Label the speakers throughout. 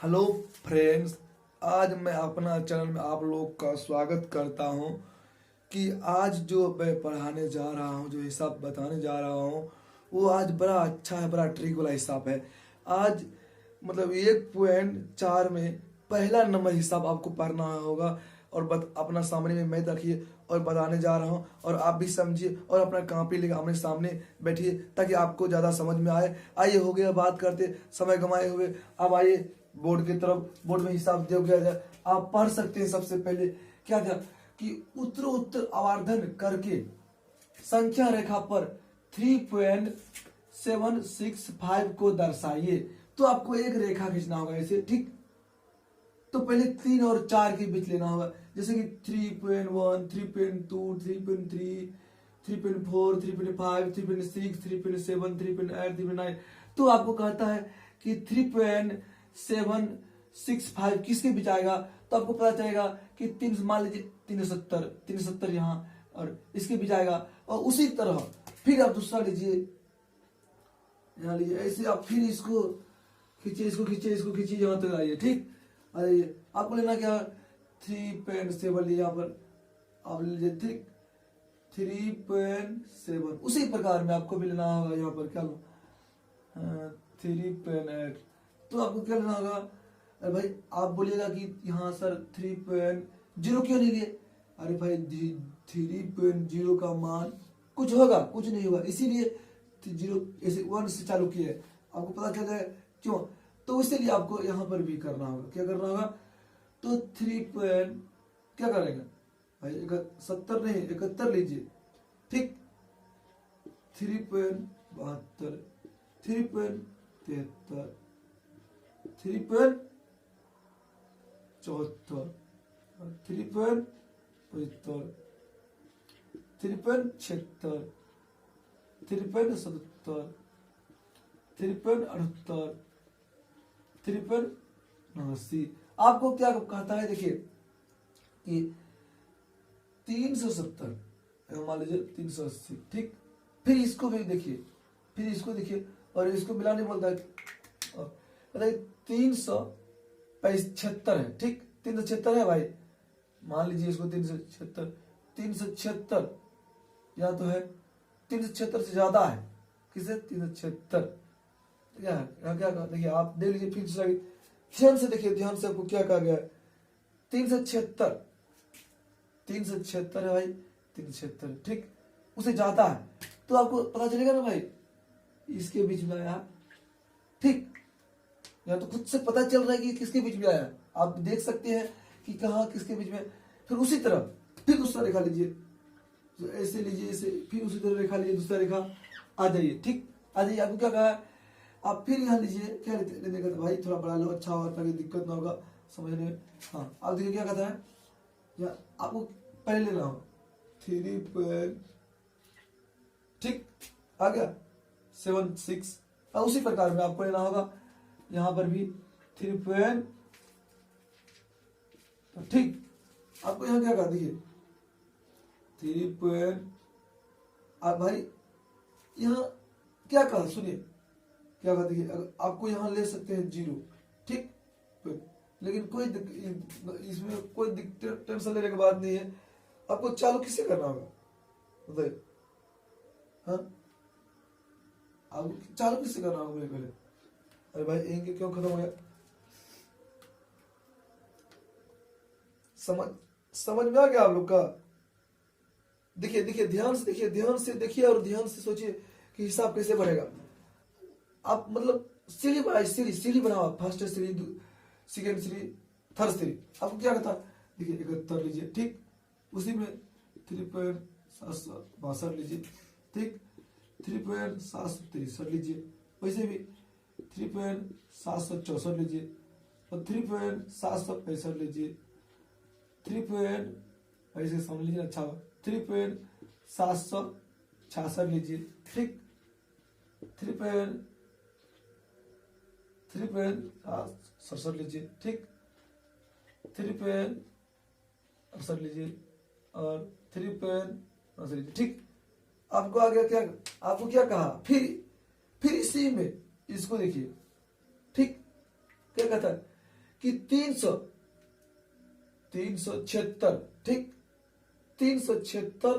Speaker 1: Hello friends, आज मैं अपना चैनल में आप लोग का स्वागत करता हूं कि आज जो मैं पढ़ाने जा रहा हूं, जो हिसाब बताने जा रहा हूं, वो आज बड़ा अच्छा है, बड़ा ट्रिक वाला हिसाब है। आज मतलब 1.4 में पहला नंबर हिसाब आपको पढ़ना होगा और अपना सामने में मैं रखिए और बताने जा रहा हूँ और आप भी समझिए और अपना कॉपी लेकर आमने सामने बैठिए ताकि आपको ज़्यादा समझ में आए। आइए, हो गया बात करते समय गंवाए हुए, अब आइए बोर्ड की तरफ। बोर्ड में हिसाब दिया गया है, आप पढ़ सकते हैं। सबसे पहले क्या था कि उत्तर आवर्धन करके संख्या रेखा पर 3.765 को दर्शाइए। तो आपको एक रेखा खींचना होगा ऐसे, ठीक। तो पहले 3 और 4 के बीच लेना होगा, जैसे कि 3.1, 3.2, 3.3, 3.4, 3.5, 3.6, 3.7, 3.8, 3.9। तो आपको कहता है कि 3.765 किसके बीच आएगा। तो आपको पता चलेगा कि तीन, मान लीजिए 370 यहाँ और इसके बीच आएगा। और उसी तरह फिर आप दूसरा लीजिए, यहाँ लीजिए, ऐसे आप फिर इसको खींचिए, इसको खींचिए, इसको खींचिए, यहाँ तक आइए, ठीक। अरे आपको लेना क्या, 3.7 यहाँ पर आप लीजिए, ठीक। 3.7 उसी प्रकार में आपको भी लेना होगा यहाँ पर क्या, 3.8। तो आपको क्या लेना होगा। अरे भाई आप बोलिएगा कि यहाँ सर 3.0 क्यों नहीं लिए। अरे भाई 3.0 का मान कुछ होगा, कुछ नहीं होगा, इसीलिए 0 ऐसे 1 से चालू किया है। आपको पता चल जाए क्यों। तो इसीलिए आपको यहाँ पर भी करना होगा, क्या करना होगा। तो 3 क्या करेंगे भाई, 70 नहीं 71 लीजिए, ठीक। 3.72, 3.73, 3.74, 3.75, 3.76, 3.70, 3.78, 3.89। आपको क्या कहता है, देखिए कि 370, मान लीजिए 380, ठीक। फिर इसको भी देखिए, फिर इसको देखिए और इसको मिलाने बोलता है, बताइए 375 है, ठीक। 376 है भाई, मान लीजिए इसको 376, 376 यहाँ तो है, 376 से ज्यादा है, किसे, 376 क्या है, यहाँ क्या कहा, देखिए आप देख लीजिए, फिर ध्यान से देखिए, ध्यान से आपको क्या कहा गया है, 376, 376 है भाई, 376, ठीक। उसे ज्यादा है तो आपको पता चलेगा ना भाई, इसके बीच में आया, ठीक। या तो खुद से पता चल रहा है कि किसके बीच में आया, आप देख सकते हैं कि कहाँ किसके बीच में। फिर उसी तरह फिर दूसरा रेखा लीजिए, तो ऐसे लीजिए, ऐसे फिर उसी तरह रेखा लीजिए, दूसरा रेखा आ जाइए, ठीक। आ जाइए, आपको क्या कहा है, आप फिर यहाँ लीजिए, क्या लेने का भाई, थोड़ा बड़ा लो, अच्छा होगा ताकि दिक्कत ना होगा समझने में। हाँ, आप देखिए क्या कहता है, या आपको पहले लेना हो 3, ठीक, आ गया 76। उसी प्रकार में आपको लेना होगा यहाँ पर भी 3, ठीक। आपको यहाँ क्या कहा, देखिए 3, आप भाई यहाँ क्या कहा, सुनिए क्या कहा, देखिए आपको यहाँ ले सकते हैं 0, ठीक। लेकिन कोई इसमें कोई टेंशन लेने की बात नहीं है। आपको चालू किससे करना होगा, बताइए। हाँ, आपको चालू किससे करना होगा मेरे पहले। अरे भाई इंक क्यों खत्म हो गया, समझ में आ गया आप लोग का। देखिए देखिए, ध्यान से देखिए, ध्यान से देखिए और ध्यान से सोचिए कि हिसाब कैसे बढ़ेगा। आप मतलब सीढ़ी बनाइए, सीढ़ी बनाओ, फर्स्ट सीढ़ी, सेकेंड सीढ़ी, थर्ड सीढ़ी। आपको क्या कहता, देखिए 71 लीजिए, ठीक। उसी में 3.762 लीजिए, ठीक। 3.763 लीजिए, वैसे भी 3.764 लीजिए और 3.765 लीजिए, 3. ऐसे समझ लीजिए, अच्छा 3.766 लीजिए, ठीक। 3.67 लीजिए, ठीक। 3.68 लीजिए और 3.69 लीजिए, ठीक। आपको आ गया क्या, आपको क्या कहा, फिर इसी में इसको देखिए, ठीक। क्या कहता है कि 376, ठीक 376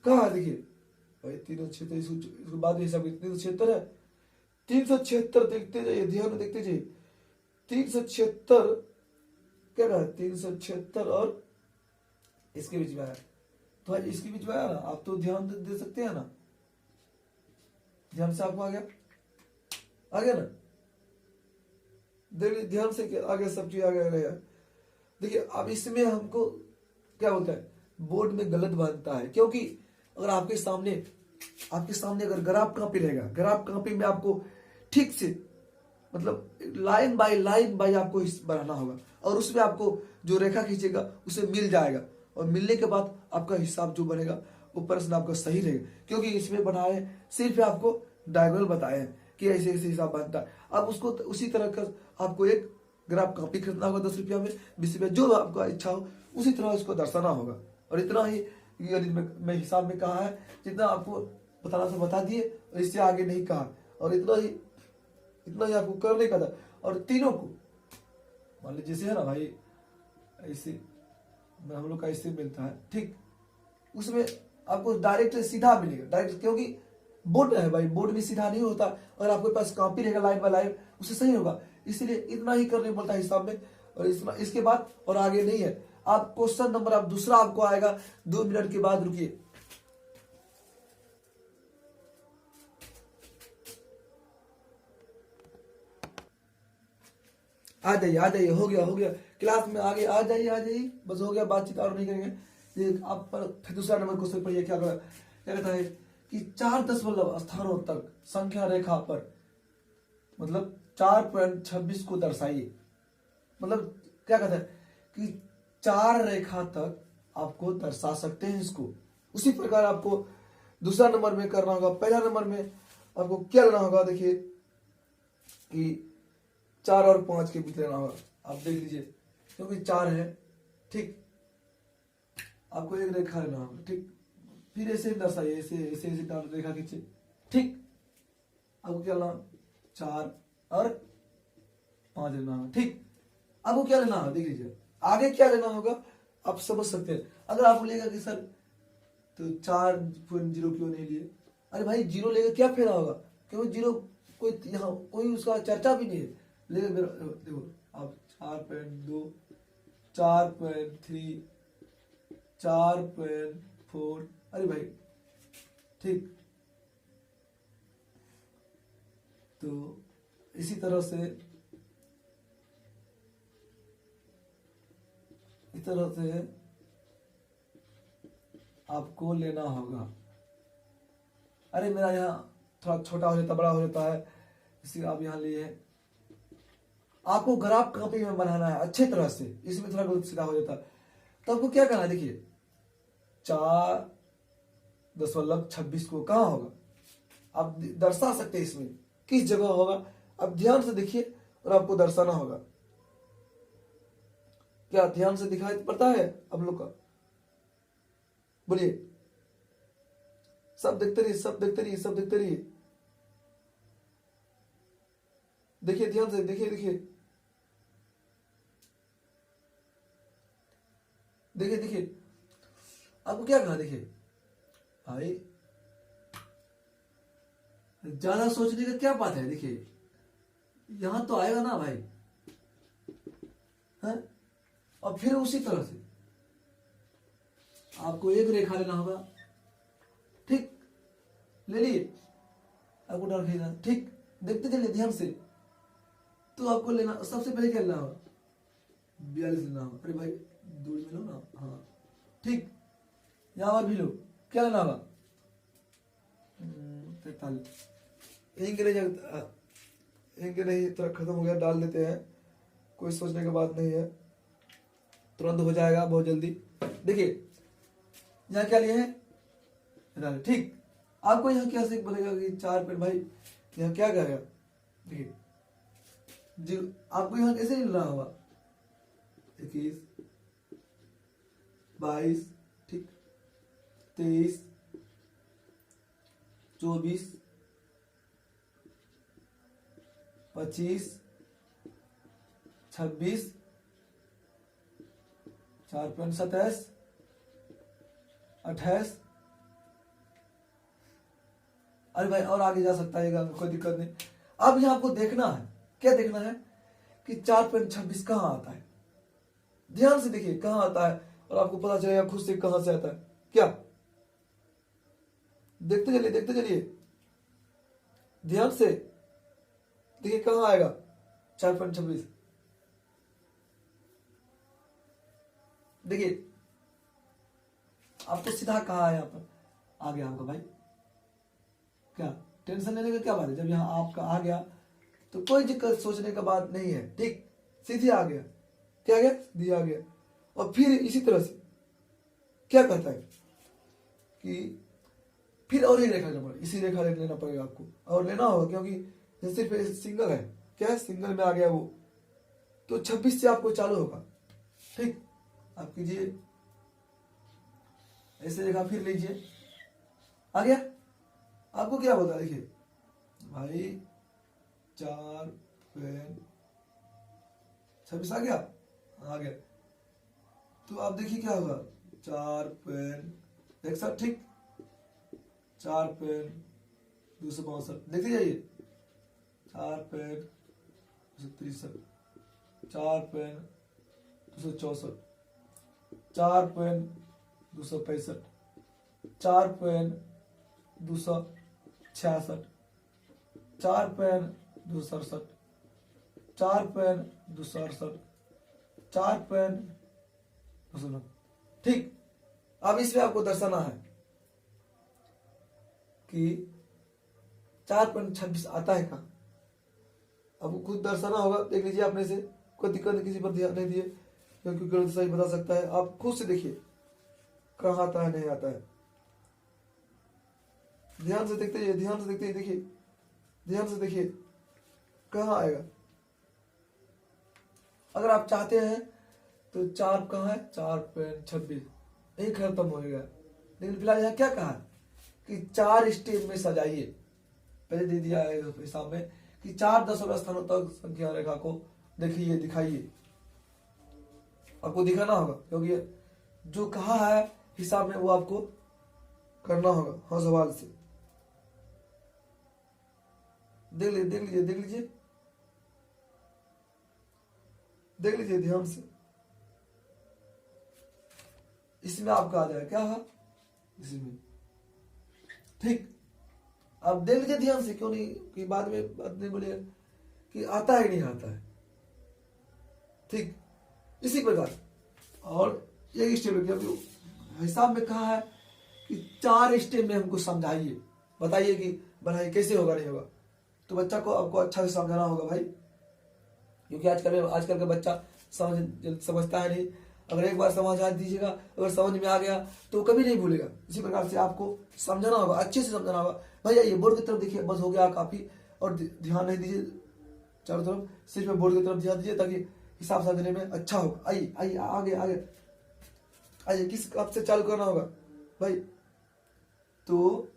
Speaker 1: कहाँ है देखिए भाई, 376 इसको बाद में हिसाब 376 है, 376 देखते जाइए, ध्यान में देखते जाइए, 376 क्या रहा है, 376 और इसके बीच में आया, तो भाई इसके बीच में आया ना, आप तो ध्यान दे सकते हैं ना, ध्यान से आपको आ गया ना, देखिए ध्यान से आगे सब चीज आ गया। देखिए अब इसमें हमको क्या होता है, बोर्ड में गलत बनता है, क्योंकि अगर आपके सामने अगर ग्राफ कॉपी रहेगा, ग्राफ कॉपी में आपको ठीक से मतलब लाइन बाय आपको बनाना होगा, और उसमें आपको जो रेखा खींचेगा उसे मिल जाएगा, और मिलने के बाद आपका हिसाब जो बनेगा वो प्रश्न आपका सही रहेगा, क्योंकि इसमें बनाए सिर्फ आपको डायगोनल बताए हैं कि ऐसे ऐसे हिसाब बनता है। अब उसको उसी तरह का आपको एक ग्राफ कॉपी खरीदना होगा 10 रुपया में, 20 रुपया, जो आपका इच्छा हो उसी तरह उसको दर्शाना होगा। और इतना ही मैं हिसाब में कहा है, जितना आपको बताना था बता दिए, और इससे आगे नहीं कहा, और इतना ही आपको करने का था। और तीनों को मान लीजिए जैसे है ना भाई, ऐसे हम लोग का ऐसे मिलता है, ठीक उसमें आपको डायरेक्ट सीधा मिलेगा, डायरेक्ट, क्योंकि बोर्ड है भाई, बोर्ड में सीधा नहीं होता, अगर आपके पास कॉपी रहेगा लाइन बाय लाइन उससे सही होगा, इसलिए इतना ही करने बोलता है हिसाब में, और इसके बाद और आगे नहीं है। आप क्वेश्चन नंबर आप दूसरा आपको आएगा 2 मिनट के बाद, रुकिए। आ जाइए, हो गया क्लास में आगे आ जाइए, बस हो गया, बातचीत और नहीं करेंगे। आप पर फिर दूसरा नंबर क्वेश्चन पढ़िए, क्या कहता है कि 4 स्थानों तक संख्या रेखा पर मतलब 4.26 को दर्शाइए। मतलब क्या कहता है कि 4 रेखा तक आपको दर्शा सकते हैं इसको। उसी प्रकार आपको दूसरा नंबर में करना होगा। पहला नंबर में आपको क्या लेना होगा, देखिए कि 4 और 5 के बीच लेना होगा। आप देख लीजिए, क्योंकि 4 है, ठीक आपको एक रेखा लेना होगा, ठीक फिर ऐसे दर्शाइए, ऐसे रेखा खींचिए, ठीक आपको क्या लेना, 4 और 5 लेना होगा, ठीक आपको क्या लेना होगा, देख लीजिए आगे क्या लेना होगा, आप समझ सकते हैं। अगर आप बोलेगा कि सर तो 4.0 क्यों नहीं लिए, अरे भाई 0 लेकर क्या फायदा होगा, क्योंकि 0 कोई यहाँ कोई उसका चर्चा भी नहीं है। लेकिन देखो आप 4.2, 4.3, 4.4, अरे भाई ठीक, तो इसी तरह से आपको लेना होगा। अरे मेरा यहाँ थोड़ा छोटा हो जाता, बड़ा हो जाता है, इसी आप यहाँ लिए हैं। आपको ग्राफ कॉपी में बनाना है अच्छे तरह से, इसमें थोड़ा गलत सीधा हो जाता है, तो आपको क्या करना है, देखिए 4.26 को कहाँ होगा, आप दर्शा सकते हैं, इसमें किस जगह होगा, आप ध्यान से देखिए और आपको दर्शाना होगा। क्या ध्यान से दिखाई पड़ता है आप लोग का, बोलिए, सब देखते रहिए, देखिए ध्यान से, देखिए आपको क्या कहा, देखिए भाई ज्यादा सोचने का क्या बात है, देखिए यहां तो आएगा ना भाई, है? और फिर उसी तरह से आपको एक रेखा लेना होगा, ठीक ले लिए, आपको डर खेलना, ठीक देखते चलिए ध्यान से, तो आपको लेना सबसे पहले क्या लेना होगा, 42 लेना होगा। अरे भाई दूर में लो ना, हाँ ठीक, यहां पर भी लो, क्या लेना होगा, 43, इनके नहीं थोड़ा खत्म हो गया, डाल देते हैं, कोई सोचने की बात नहीं है, तुरंत हो जाएगा बहुत जल्दी। देखिए यहाँ क्या लिए हैं, ठीक आपको यहाँ क्या से बोलेगा कि 4 पे, भाई यहाँ क्या कहेगा, देखिए जी आपको यहाँ कैसे मिलना होगा, 21, 22, ठीक 23, 24, 25, 26, 4 पॉइंट 27, 28। अरे भाई और आगे जा सकता है, कोई दिक्कत नहीं। अब यहाँ आपको देखना है, क्या देखना है कि 4.26 कहाँ आता है। ध्यान से देखिए कहाँ आता है और आपको पता चलेगा खुद से कहाँ से आता है। क्या देखते चलिए, देखते चलिए, ध्यान से देखिए कहाँ आएगा 4.26। देखिए आपको सीधा कहा है, यहाँ पर आ गया आपका भाई। क्या टेंशन लेने का क्या बात है, जब यहाँ आपका आ गया तो कोई दिक्कत सोचने का बात नहीं है। ठीक, सीधे आ गया। क्या आ गया? सीधे आ गया। और फिर इसी तरह से क्या कहता है कि फिर और एक रेखा लेना, इसी रेखा लेना पड़ेगा आपको, और लेना होगा क्योंकि ये सिर्फ सिंगल है। क्या है? सिंगल में आ गया वो, तो 26 से आपको चालू होगा। ठीक, आप कीजिए ऐसे रेखा फिर लीजिए, आ गया। आपको क्या होता है, देखिए भाई 4 पॉइंट 26 आ गया, आ गया। तो आप देखिए क्या होगा 4.61। ठीक, 4.262। देखते जाइए 4.263, 4.264, 4.265, 4.266, 4.267, 4.268, 4.269। ठीक, अब इसमें आपको दर्शाना है कि 4.26 आता है कहाँ। अब खुद दर्शाना होगा, देख लीजिए अपने से, कोई दिक्कत नहीं, किसी पर ध्यान नहीं दिए क्योंकि गलत सही बता सकता है। आप खुद से देखिए कहाँ आता है, नहीं आता है। ध्यान से देखते जाइए, ध्यान से देखते देखिए, ध्यान से देखिए कहाँ आएगा। अगर आप चाहते हैं तो 4 कहाँ है, 4.26 यही खत्म हो गया। लेकिन फिलहाल यहाँ क्या कहा कि 4 स्टेज में सजाइए। पहले दे दिया है हिसाब में कि 4 दशमलव स्थानों तक संख्या रेखा को देखिए, दिखाइए। आपको दिखाना होगा क्योंकि जो कहा है हिसाब में वो आपको करना होगा। हाँ, सवाल से देख लीजिए, देख लीजिए, देख लीजिए, देख लीजिए ध्यान से। इसमें आपका आ जाएगा क्या है, इसमें। ठीक, अब देख लीजिए ध्यान से, क्यों नहीं कि बाद में बात नहीं बोलिए कि आता है नहीं आता है। ठीक, इसी प्रकार और एक स्टेप क्योंकि हिसाब में कहा है कि 4 स्टेप में हमको समझाइए, बताइए कि बनाइए कैसे होगा, नहीं होगा। तो बच्चा को आपको अच्छा से समझाना होगा भाई, क्योंकि आजकल का बच्चा समझता है नहीं। अगर एक बार समझा दीजिएगा, अगर समझ में आ गया तो कभी नहीं भूलेगा। इसी प्रकार से आपको समझाना होगा, अच्छे से समझाना होगा। भैया ये बोर्ड की तरफ देखिए, बस हो गया काफी, और ध्यान नहीं दीजिए चारों तरफ, सिर्फ बोर्ड की तरफ ध्यान दीजिए ताकि हिसाब समझने में अच्छा होगा। आइए आइए, आगे आगे आइए, किस कब से चालू करना होगा भाई। तो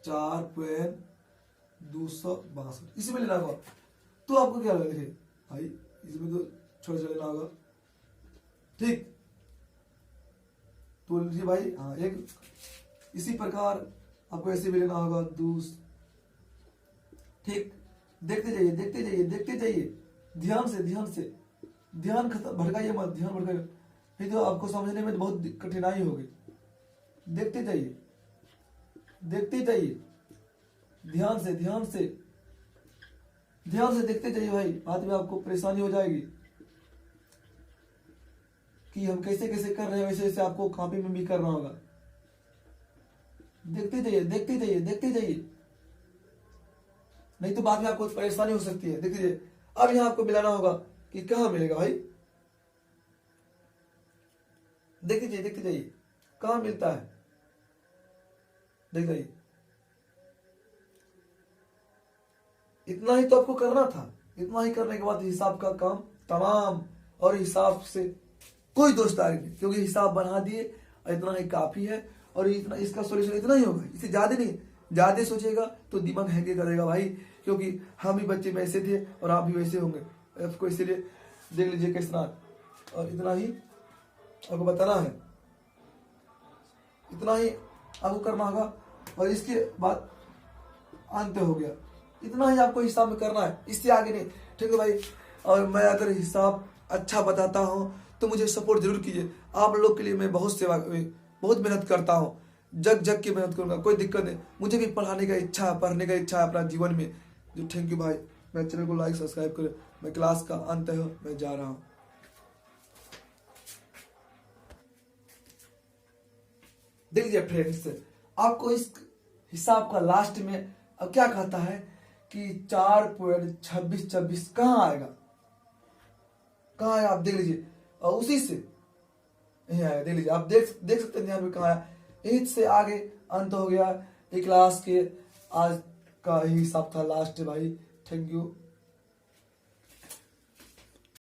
Speaker 1: 4.262 इसी में लेना होगा। तो आपको क्या लगा, देखिए भाई इसमें तो छोटा सा लेना होगा। ठीक, तो लीजिए भाई। हाँ, एक इसी प्रकार आपको ऐसे भी लेना होगा ठीक, देखते जाइए, देखते जाइए, देखते जाइए, ध्यान से, ध्यान से, ध्यान खत्म भटकाइए मत, ध्यान भटकाइए नहीं तो आपको समझने में बहुत कठिनाई होगी। देखते जाइए, देखते जाइए, ध्यान से, ध्यान से, ध्यान से देखते जाइए भाई, बाद में आपको परेशानी हो जाएगी कि हम कैसे कैसे कर रहे हैं, वैसे वैसे आपको कॉपी में भी करना होगा। देखते जाइए, देखते जाइए, देखते जाइए, नहीं तो बाद में आपको परेशानी हो सकती है। देखते जाइए। अब यहां आपको मिलाना होगा कि कहां मिलेगा भाई, देखते जाइए, देखते जाइए कहां मिलता है, देख जाइए। इतना ही तो आपको करना था। इतना ही करने के बाद हिसाब का काम तमाम, और हिसाब से कोई दोस्तारी नहीं, क्योंकि हिसाब बना दिए, इतना ही काफी है। और इतना, इसका सॉल्यूशन इतना ही होगा, इससे ज्यादा नहीं। ज्यादा सोचेगा तो दिमाग हैंगे करेगा भाई, क्योंकि हम भी बच्चे वैसे थे और आप भी वैसे होंगे। एफ को इसीलिए देख लीजिए किस तरह, और इतना ही आपको बताना है, इतना ही आपको करना होगा। और इसके बाद अंत हो गया, इतना ही आपको हिसाब में करना है, इससे आगे नहीं। ठीक है भाई, और मैं अगर हिसाब अच्छा बताता हूँ तो मुझे सपोर्ट जरूर कीजिए। आप लोग के लिए मैं बहुत मेहनत करता हूँ, जग के मेहनत करूंगा, कोई दिक्कत नहीं। मुझे भी पढ़ने का इच्छा है, पढ़ने का इच्छा है अपना जीवन में। जो थैंक यू भाई, मेरे चैनल को लाइक सब्सक्राइब करें। मैं क्लास का अंत है, मैं जा रहा हूँ। देख लीजिए फ्रेंड्स, आपको इस हिसाब का लास्ट में अब क्या कहता है कि 4.2626 कहाँ आएगा, कहाँ आया आप देख लीजिए, और उसी से यही आएगा। देख लीजिए, आप देख सकते हैं ध्यान में कहाँ आया। एज से आगे अंत हो गया। एक क्लास के आज का ही हिसाब था लास्ट भाई। Thank you.